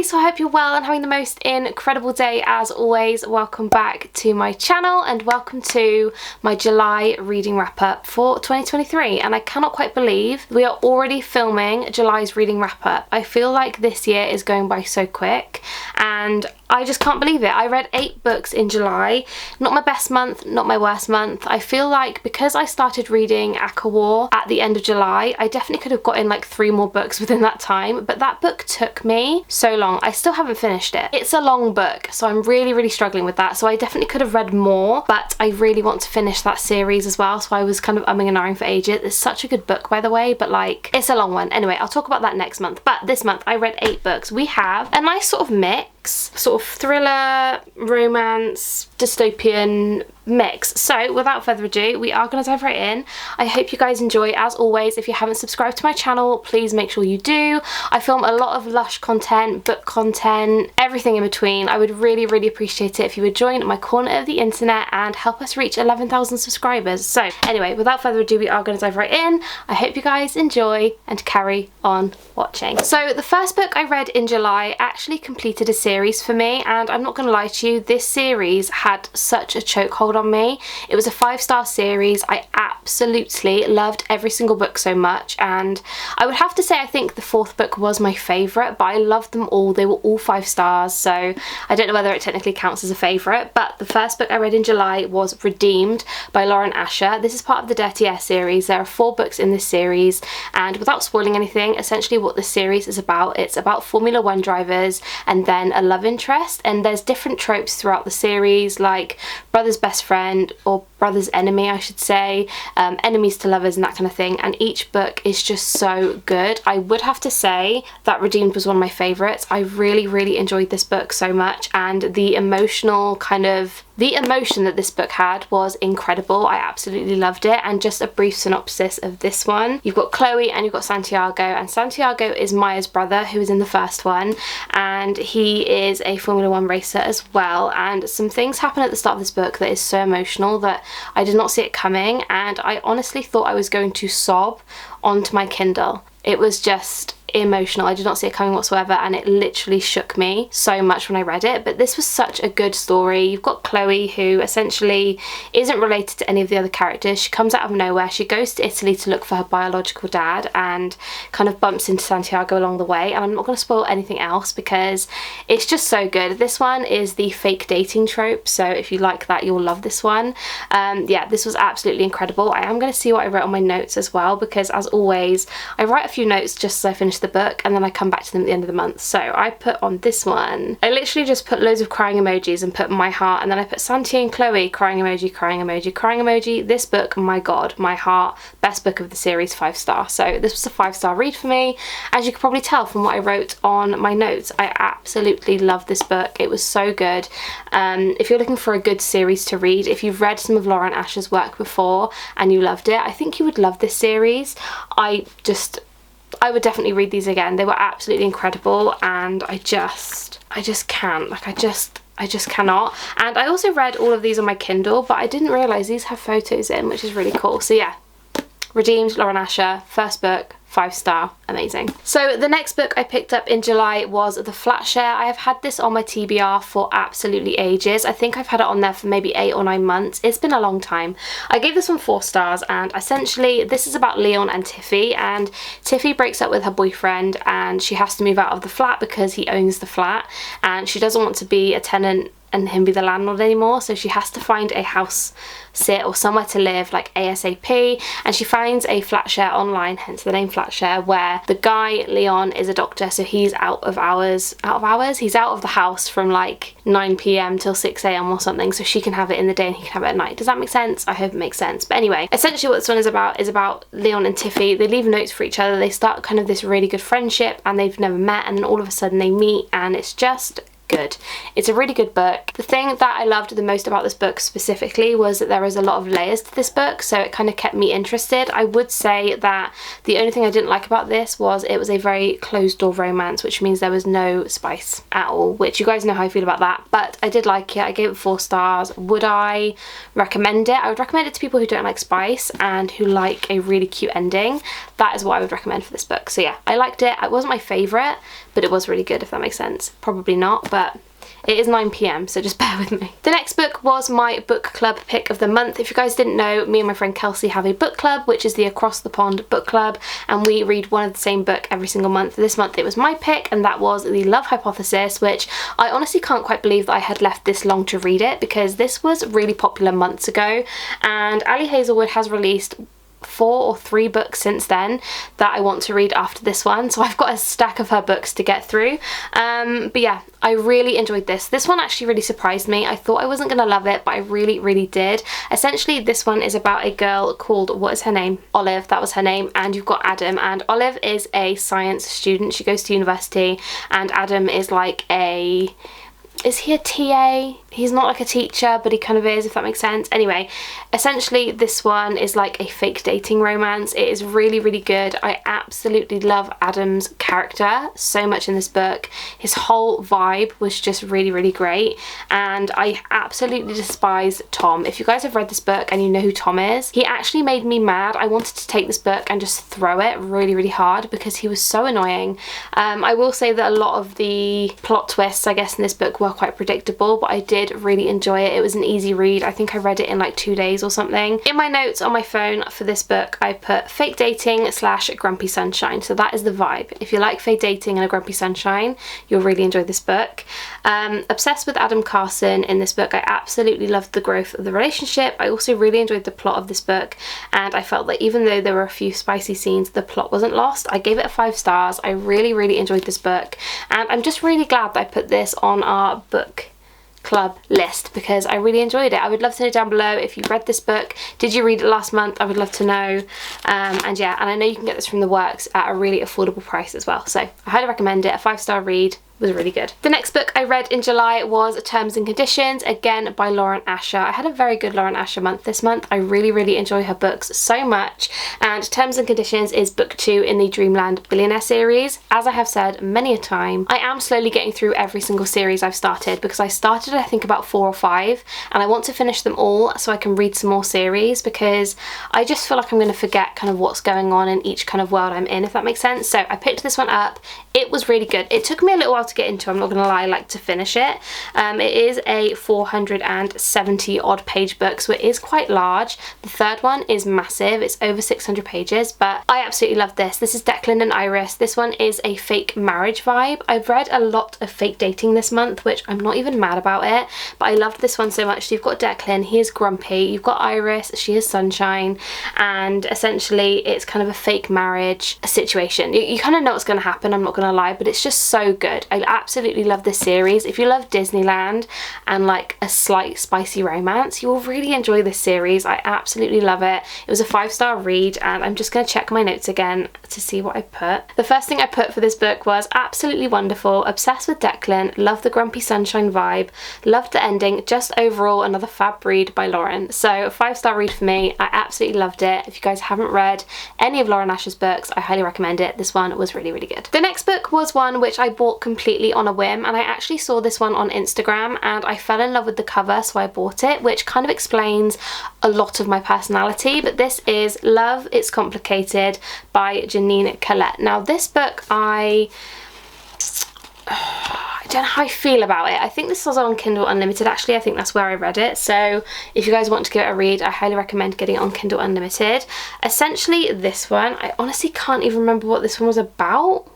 so I hope you're well and having the most incredible day as always. Welcome back to my channel and welcome to my July reading wrap up for 2023, and I cannot quite believe we are already filming July's reading wrap up. I feel like this year is going by so quick and I just can't believe it. I read 8 books in July. Not my best month, not my worst month. I feel like because I started reading Aka War at the end of July, I definitely could have gotten like 3 more books within that time, but that book took me so long. I still haven't finished it. It's a long book, so I'm really struggling with that. So I definitely could have read more, but I really want to finish that series as well. So I was kind of umming and ahhing for ages. It's such a good book, by the way, but like it's a long one. Anyway, I'll talk about that next month. But this month I read 8 books. We have a nice sort of mix, sort of thriller, romance, dystopian mix. So without further ado, we are going to dive right in. I hope you guys enjoy. As always, if you haven't subscribed to my channel, please make sure you do. I film a lot of Lush content, book content, everything in between. I would really appreciate it if you would join my corner of the internet and help us reach 11,000 subscribers. So anyway, without further ado, we are going to dive right in. I hope you guys enjoy and carry on watching. So the first book I read in July actually completed a series for me, and I'm not going to lie to you, this series had such a chokehold on me. It was a 5-star series. I absolutely loved every single book so much, and I would have to say I think the 4th book was my favourite, but I loved them all. They were all 5 stars, so I don't know whether it technically counts as a favourite. But the first book I read in July was Redeemed by Lauren Asher. This is part of the Dirty Air series. There are 4 books in this series, and without spoiling anything, essentially what this series is about, it's about Formula 1 drivers and then a love interest, and there's different tropes throughout the series, like brother's best friend, or brother's enemy I should say, enemies to lovers and that kind of thing, and each book is just so good. I would have to say that Redeemed was one of my favourites. I really enjoyed this book so much, and the emotion that this book had was incredible. I absolutely loved it. And just a brief synopsis of this one: you've got Chloe and you've got Santiago, and Santiago is Maya's brother who is in the first one, and he is a Formula 1 racer as well, and some things happen at the start of this book that is so emotional that I did not see it coming, and I honestly thought I was going to sob onto my Kindle. It was just emotional. I did not see it coming whatsoever, and it literally shook me so much when I read it. But this was such a good story. You've got Chloe, who essentially isn't related to any of the other characters. She comes out of nowhere. She goes to Italy to look for her biological dad and kind of bumps into Santiago along the way, and I'm not going to spoil anything else because it's just so good. This one is the fake dating trope, so if you like that, you'll love this one. Yeah, this was absolutely incredible. I am going to see what I wrote on my notes as well, because as always I write a few notes just as I finish the book and then I come back to them at the end of the month. So I put on this one, I literally just put loads of crying emojis and put my heart, and then I put Santi and Chloe, crying emoji, crying emoji, crying emoji. This book, my god, my heart, best book of the series, 5 star. So this was a 5-star read for me. As you can probably tell from what I wrote on my notes, I absolutely love this book. It was so good. If you're looking for a good series to read, if you've read some of Lauren Asher's work before and you loved it, I think you would love this series. I would definitely read these again. They were absolutely incredible, and I just can't, like I just cannot. And I also read all of these on my Kindle, but I didn't realise these have photos in, which is really cool. So yeah, Redeemed, Lauren Asher, first book, 5-star, amazing. So the next book I picked up in July was The Flat Share. I have had this on my TBR for absolutely ages. I think I've had it on there for maybe 8 or 9 months. It's been a long time. I gave this one 4 stars, and essentially this is about Leon and Tiffy, and Tiffy breaks up with her boyfriend and she has to move out of the flat because he owns the flat, and she doesn't want to be a tenant and him be the landlord anymore, so she has to find a house sit or somewhere to live like ASAP, and she finds a flat share online, hence the name Flat Share, where the guy Leon is a doctor, so he's out of hours, he's out of the house from like 9 p.m. till 6 a.m. or something, so she can have it in the day and he can have it at night. Does that make sense? I hope it makes sense. But anyway, essentially what this one is about Leon and Tiffy. They leave notes for each other, they start kind of this really good friendship, and they've never met, and then all of a sudden they meet, and it's just good. It's a really good book. The thing that I loved the most about this book specifically was that there is a lot of layers to this book, so it kind of kept me interested. I would say that the only thing I didn't like about this was it was a very closed door romance, which means there was no spice at all, which you guys know how I feel about that, but I did like it. I gave it 4 stars. Would I recommend it? I would recommend it to people who don't like spice and who like a really cute ending. That is what I would recommend for this book. So yeah, I liked it. It wasn't my favourite, but it was really good, if that makes sense. Probably not, but it is 9 PM, so just bear with me. The next book was my book club pick of the month. If you guys didn't know, me and my friend Kelsey have a book club, which is the Across the Pond book club, and we read one of the same book every single month. This month it was my pick, and that was The Love Hypothesis, which I honestly can't quite believe that I had left this long to read it, because this was really popular months ago, and Ali Hazelwood has released 4 or 3 books since then that I want to read after this one, so I've got a stack of her books to get through. But yeah, I really enjoyed this. This one actually really surprised me. I thought I wasn't gonna love it, but I really did. Essentially, this one is about a girl called, what is her name? Olive, that was her name, and you've got Adam, and Olive is a science student. She goes to university, and Adam is like a... is he a TA? He's not like a teacher, but he kind of is, if that makes sense. Anyway, essentially this one is like a fake dating romance. It is really good. I absolutely love Adam's character so much in this book. His whole vibe was just really great, and I absolutely despise Tom. If you guys have read this book and you know who Tom is, he actually made me mad. I wanted to take this book and just throw it really hard because he was so annoying. I will say that a lot of the plot twists, I guess, in this book were quite predictable, but I did really enjoy it. It was an easy read. I think I read it in like 2 days or something. In my notes on my phone for this book, I put fake dating / grumpy sunshine. So that is the vibe. If you like fake dating and a grumpy sunshine, you'll really enjoy this book. Obsessed with Adam Carson in this book. I absolutely loved the growth of the relationship. I also really enjoyed the plot of this book, and I felt that even though there were a few spicy scenes, the plot wasn't lost. I gave it 5 stars. I really enjoyed this book, and I'm just really glad that I put this on our book club list because I really enjoyed it. I would love to know down below if you read this book. Did you read it last month? I would love to know. And yeah, and I know you can get this from the works at a really affordable price as well, so I highly recommend it. A 5-star read. Was really good. The next book I read in July was Terms and Conditions, again by Lauren Asher. I had a very good Lauren Asher month this month. I really enjoy her books so much, and Terms and Conditions is book 2 in the Dreamland Billionaire series. As I have said many a time, I am slowly getting through every single series I've started, because I started I think about 4 or 5, and I want to finish them all so I can read some more series, because I just feel like I'm going to forget kind of what's going on in each kind of world I'm in, if that makes sense. So I picked this one up. It was really good. It took me a little while to get into, I'm not gonna lie, like to finish it. It is a 470 odd page book, so it is quite large. The third one is massive, it's over 600 pages, but I absolutely love this. This is Declan and Iris. This one is a fake marriage vibe. I've read a lot of fake dating this month, which I'm not even mad about it, but I loved this one so much. So you've got Declan, he is grumpy, you've got Iris, she is sunshine, and essentially it's kind of a fake marriage situation. You kind of know what's gonna happen, I'm not gonna lie, but it's just so good. I absolutely love this series. If you love Disneyland and like a slight spicy romance, you will really enjoy this series. I absolutely love it. It was a 5-star read, and I'm just going to check my notes again to see what I put. The first thing I put for this book was absolutely wonderful, obsessed with Declan, love the grumpy sunshine vibe, loved the ending, just overall another fab read by Lauren. So 5-star read for me. I absolutely loved it. If you guys haven't read any of Lauren Asher's books, I highly recommend it. This one was really good. The next book was one which I bought completely on a whim, and I actually saw this one on Instagram and I fell in love with the cover, so I bought it, which kind of explains a lot of my personality. But this is Love, It's Complicated by Janine Collette. Now this book I don't know how I feel about it. I think this was on Kindle Unlimited actually. I think that's where I read it, so if you guys want to give it a read, I highly recommend getting it on Kindle Unlimited. Essentially this one, I honestly can't even remember what this one was about.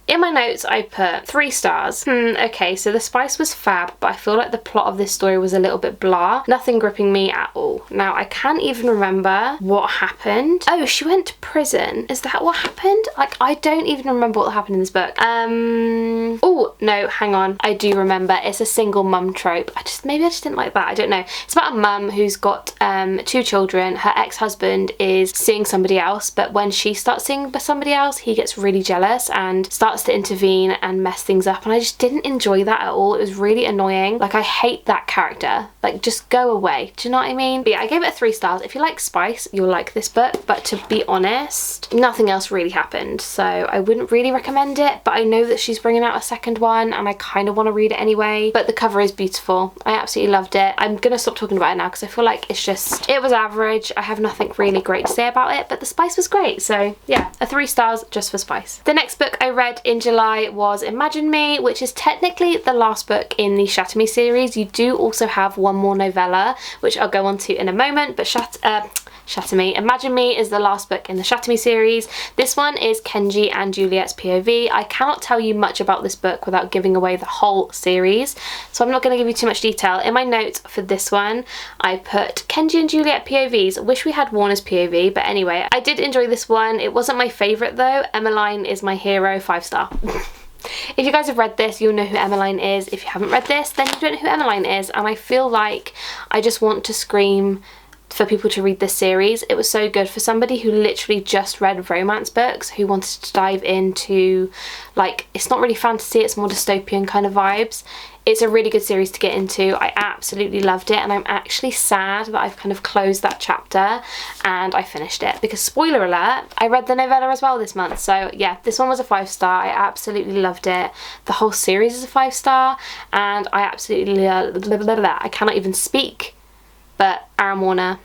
In my notes I put 3 stars. Okay, so the spice was fab, but I feel like the plot of this story was a little bit blah. Nothing gripping me at all. Now I can't even remember what happened. Oh, she went to prison. Is that what happened? Like, I don't even remember what happened in this book. Oh, no, hang on. I do remember. It's a single mum trope. Maybe I just didn't like that. I don't know. It's about a mum who's got 2 children. Her ex-husband is seeing somebody else, but when she starts seeing somebody else, he gets really jealous and starts starts to intervene and mess things up, and I just didn't enjoy that at all. It was really annoying. Like, I hate that character. Like, just go away. Do you know what I mean? But yeah, I gave it 3 stars. If you like spice, you'll like this book, but to be honest, nothing else really happened, so I wouldn't really recommend it. But I know that she's bringing out a second one, and I kind of want to read it anyway. But the cover is beautiful. I absolutely loved it. I'm gonna stop talking about it now because I feel like it was average. I have nothing really great to say about it, but the spice was great. So yeah, a 3 stars just for spice. The next book I read in July was Imagine Me, which is technically the last book in the Shatter Me series. You do also have one more novella, which I'll go on to in a moment, but Shatter Me. Imagine Me is the last book in the Shatter Me series. This one is Kenji and Juliet's POV. I cannot tell you much about this book without giving away the whole series, so I'm not going to give you too much detail. In my notes for this one, I put Kenji and Juliet POVs. Wish we had Warner's POV, but anyway, I did enjoy this one. It wasn't my favourite though. Emmeline is my hero, 5 star. If you guys have read this, you'll know who Emmeline is. If you haven't read this, then you don't know who Emmeline is, and I feel like I just want to scream for people to read this series. It was so good for somebody who literally just read romance books, who wanted to dive into, like, it's not really fantasy, it's more dystopian kind of vibes. It's a really good series to get into. I absolutely loved it, and I'm actually sad that I've kind of closed that chapter and I finished it, because spoiler alert, I read the novella as well this month. So yeah, this one was a 5 star. I absolutely loved it. The whole series is a 5 star, and I absolutely I cannot even speak. But Aaron Warner,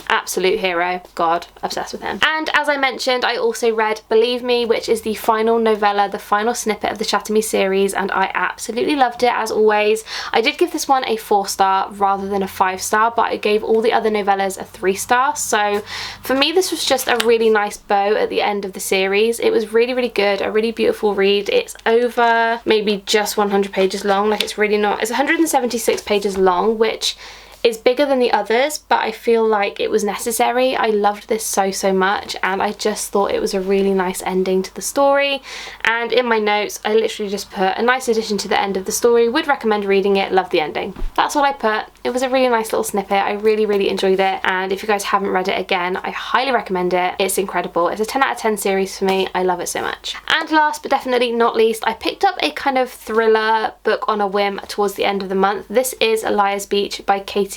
absolute hero. God, obsessed with him. And as I mentioned, I also read Believe Me, which is the final novella, the final snippet of the Shatter Me series, and I absolutely loved it as always. I did give this one a 4 star rather than a 5 star, but I gave all the other novellas a 3 star. So for me, this was just a really nice bow at the end of the series. It was really, really good, a really beautiful read. It's over maybe just 100 pages long. Like, it's really not. It's 176 pages long, which is bigger than the others, but I feel like it was necessary. I loved this so much, and I just thought it was a really nice ending to the story. And in my notes, I literally just put a nice addition to the end of the story, would recommend reading it, love the ending. That's all I put. It was a really nice little snippet. I really enjoyed it, and if you guys haven't read it again, I highly recommend it. It's incredible. It's a 10 out of 10 series for me. I love it so much. And last but definitely not least, I picked up a kind of thriller book on a whim towards the end of the month. This is Elias Beach by Katie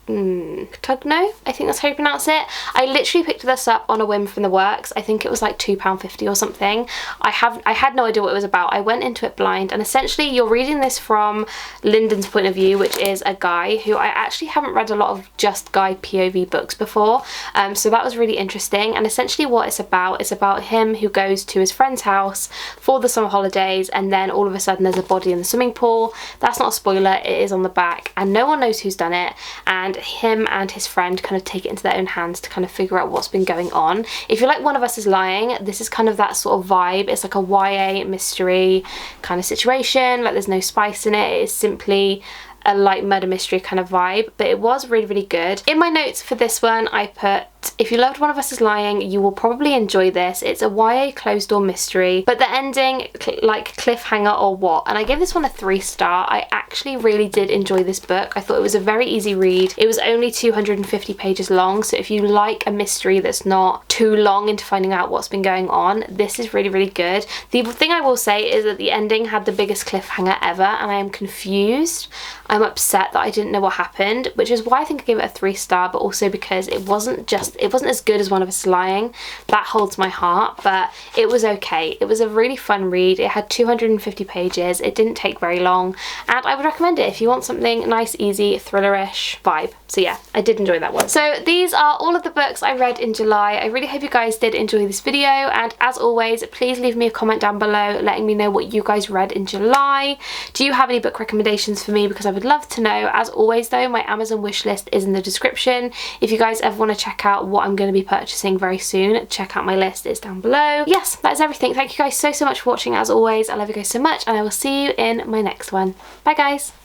Patugno, I think that's how you pronounce it. I literally picked this up on a whim from the works. I think it was like £2.50 or something. I had no idea what it was about. I went into it blind, and essentially you're reading this from Lyndon's point of view, which is a guy who I actually haven't read a lot of just guy POV books before, so that was really interesting. And essentially what it's about him who goes to his friend's house for the summer holidays, and then all of a sudden there's a body in the swimming pool. That's not a spoiler, it is on the back, and no one knows who's done it, and him and his friend kind of take it into their own hands to kind of figure out what's been going on. If you like One of Us Is Lying, this is kind of that sort of vibe. It's like a YA mystery kind of situation. Like, there's no spice in it. It is simply a light murder mystery kind of vibe, but it was really good. In my notes for this one, I put, if you loved One of Us Is Lying, you will probably enjoy this. It's a YA closed door mystery, but the ending, like cliffhanger or what. And I gave this one a 3 star. I actually really did enjoy this book. I thought it was a very easy read. It was only 250 pages long, so if you like a mystery that's not too long into finding out what's been going on, this is really good. The thing I will say is that the ending had the biggest cliffhanger ever, and I am confused. I'm upset that I didn't know what happened, which is why I think I gave it a 3 star, but also because it wasn't as good as One of Us Is Lying. That holds my heart, but it was okay. It was a really fun read. It had 250 pages. It didn't take very long, and I would recommend it if you want something nice, easy, thrillerish vibe. So yeah, I did enjoy that one. So these are all of the books I read in July. I really hope you guys did enjoy this video, and as always, please leave me a comment down below letting me know what you guys read in July. Do you have any book recommendations for me? Because I would love to know. As always though, my Amazon wishlist is in the description. If you guys ever want to check out what I'm going to be purchasing very soon, check out my list, it's down below. Yes, that is everything. Thank you guys so much for watching as always. I love you guys so much, and I will see you in my next one. Bye guys.